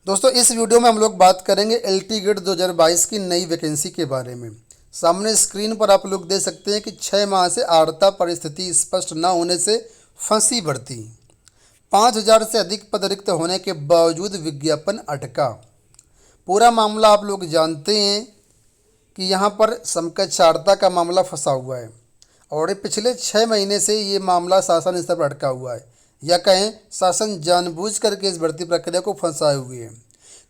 दोस्तों इस वीडियो में हम लोग बात करेंगे एलटी गेट 2022 की नई वैकेंसी के बारे में। सामने स्क्रीन पर आप लोग देख सकते हैं कि 6 माह से आर्ता परिस्थिति स्पष्ट न होने से फंसी भर्ती। 5,000 से अधिक पद रिक्त होने के बावजूद विज्ञापन अटका। पूरा मामला आप लोग जानते हैं कि यहाँ पर समकक्षार्ता का मामला फंसा हुआ है और ये पिछले 6 महीने से ये मामला शासन स्तर पर अटका हुआ है, या कहें शासन जानबूझ करके इस भर्ती प्रक्रिया को फंसाए हुए है।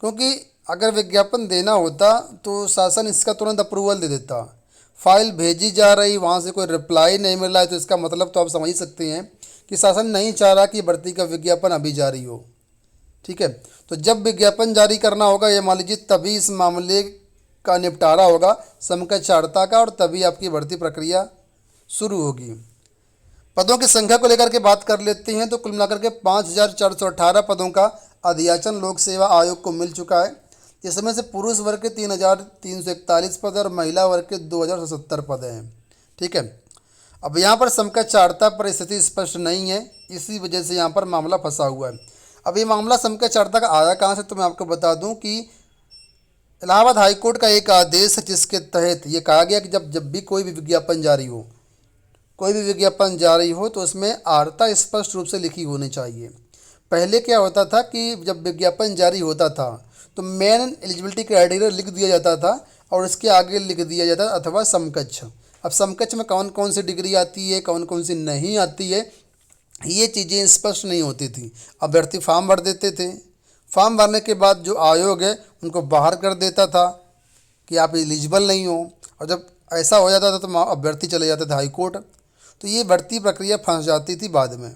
क्योंकि अगर विज्ञापन देना होता तो शासन इसका तुरंत अप्रूवल दे देता। फाइल भेजी जा रही, वहाँ से कोई रिप्लाई नहीं मिल रहा है, तो इसका मतलब तो आप समझ ही सकते हैं कि शासन नहीं चाह रहा कि भर्ती का विज्ञापन अभी जारी हो। ठीक है, तो जब विज्ञापन जारी करना होगा, ये मान लीजिए, तभी इस मामले का निपटारा होगा समकक्षार्ता का, और तभी आपकी भर्ती प्रक्रिया शुरू होगी। पदों की संख्या को लेकर के बात कर लेते हैं तो कुल मिलाकर के 5,418 पदों का अधियाचन लोक सेवा आयोग को मिल चुका है। इसमें से पुरुष वर्ग के 3,341 पद और महिला वर्ग के 2,077 पद हैं। ठीक है, अब यहाँ पर समकक्षार्ता परिस्थिति स्पष्ट नहीं है, इसी वजह से यहाँ पर मामला फंसा हुआ है। अब ये मामला समकक्षार्ता का आया कहाँ से, तो मैं आपको बता दूँ कि इलाहाबाद हाईकोर्ट का एक आदेश है जिसके तहत ये कहा गया कि जब भी कोई भी विज्ञापन जारी हो तो उसमें आर्ता स्पष्ट रूप से लिखी होनी चाहिए। पहले क्या होता था कि जब विज्ञापन जारी होता था तो मेन एलिजिबिलिटी क्राइटेरिया लिख दिया जाता था और इसके आगे लिख दिया जाता अथवा समकक्ष। अब समकक्ष में कौन कौन सी डिग्री आती है, कौन कौन सी नहीं आती है, ये चीज़ें स्पष्ट नहीं होती थी। अभ्यर्थी फॉर्म भर देते थे, फॉर्म भरने के बाद जो आयोग है उनको बाहर कर देता था कि आप एलिजिबल नहीं हो, और जब ऐसा हो जाता था तो अभ्यर्थी चले जाते थे हाई कोर्ट। तो ये भर्ती प्रक्रिया फंस जाती थी बाद में।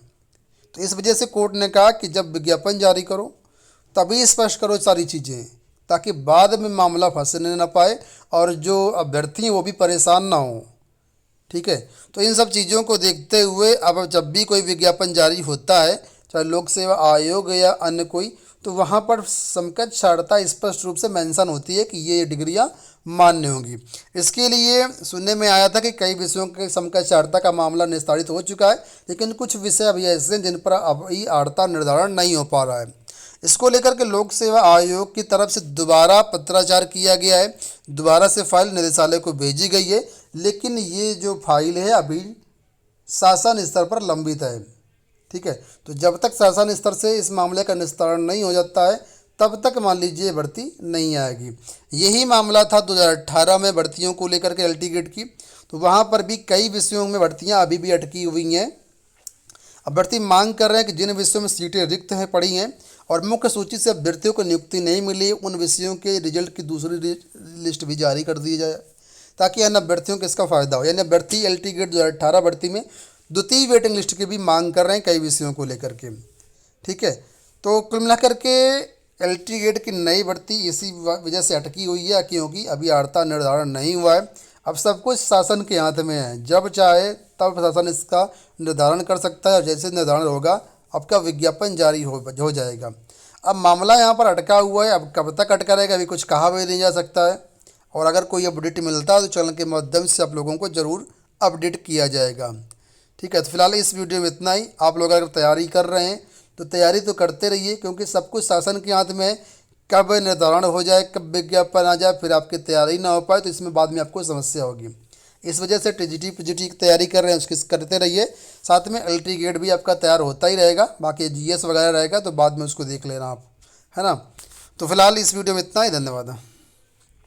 तो इस वजह से कोर्ट ने कहा कि जब विज्ञापन जारी करो तभी स्पष्ट करो सारी चीज़ें, ताकि बाद में मामला फंसने न पाए और जो अभ्यर्थी हैं वो भी परेशान ना हो। ठीक है, तो इन सब चीज़ों को देखते हुए अब जब भी कोई विज्ञापन जारी होता है, चाहे लोक सेवा आयोग या अन्य कोई, तो वहाँ पर समकक्षार्ता स्पष्ट रूप से मेंशन होती है कि ये डिग्रियाँ मान्य होंगी। इसके लिए सुनने में आया था कि कई विषयों के समकक्षार्ता का मामला निस्तारित हो चुका है, लेकिन कुछ विषय अभी ऐसे हैं जिन पर अभी आर्ता निर्धारण नहीं हो पा रहा है। इसको लेकर के लोक सेवा आयोग की तरफ से दोबारा पत्राचार किया गया है, दोबारा से फाइल निदेशालय को भेजी गई है, लेकिन ये जो फाइल है अभी शासन स्तर पर लंबित है। ठीक है, तो जब तक शासन स्तर से इस मामले का निस्तारण नहीं हो जाता है तब तक मान लीजिए भर्ती नहीं आएगी। यही मामला था 2018 में भर्तियों को लेकर के एलटी गेट की, तो वहाँ पर भी कई विषयों में भर्तियाँ अभी भी अटकी हुई हैं। अभ्यर्थी मांग कर रहे हैं कि जिन विषयों में सीटें रिक्त हैं पड़ी हैं और मुख्य सूची से अभ्यर्थियों को नियुक्ति नहीं मिली, उन विषयों के रिजल्ट की दूसरी लिस्ट भी जारी कर दी जाए, ताकि अन्य अभ्यर्थियों को इसका फ़ायदा हो। यानी अभ्यर्थी एलटी गेट 2018 भर्ती में द्वितीय वेटिंग लिस्ट की भी मांग कर रहे हैं कई विषयों को लेकर के। ठीक है, तो कुल मिलाकर के एलटी गेट की नई भर्ती इसी वजह से अटकी हुई है, क्योंकि अभी आर्ता निर्धारण नहीं हुआ है। अब सब कुछ शासन के हाथ में है, जब चाहे तब शासन इसका निर्धारण कर सकता है और जैसे निर्धारण होगा आपका विज्ञापन जारी हो जाएगा। अब मामला यहाँ पर अटका हुआ है, अब कब तक अटका रहेगा अभी कुछ कहा भी नहीं जा सकता है, और अगर कोई अपडेट मिलता है तो चैनल के माध्यम से आप लोगों को ज़रूर अपडेट किया जाएगा। ठीक है, तो फिलहाल इस वीडियो में इतना ही। आप लोग अगर तैयारी कर रहे हैं तो तैयारी तो करते रहिए, क्योंकि सब कुछ शासन के हाथ में है। कब निर्धारण हो जाए, कब विज्ञापन आ जाए, फिर आपकी तैयारी ना हो पाए तो इसमें बाद में आपको समस्या होगी। इस वजह से टीजीटी पीजीटी की तैयारी कर रहे हैं उसकी करते रहिए, साथ में एलटी गेट भी आपका तैयार होता ही रहेगा। बाकी जीएस वगैरह रहेगा तो बाद में उसको देख लेना आप, है ना। तो फिलहाल इस वीडियो में इतना ही, धन्यवाद।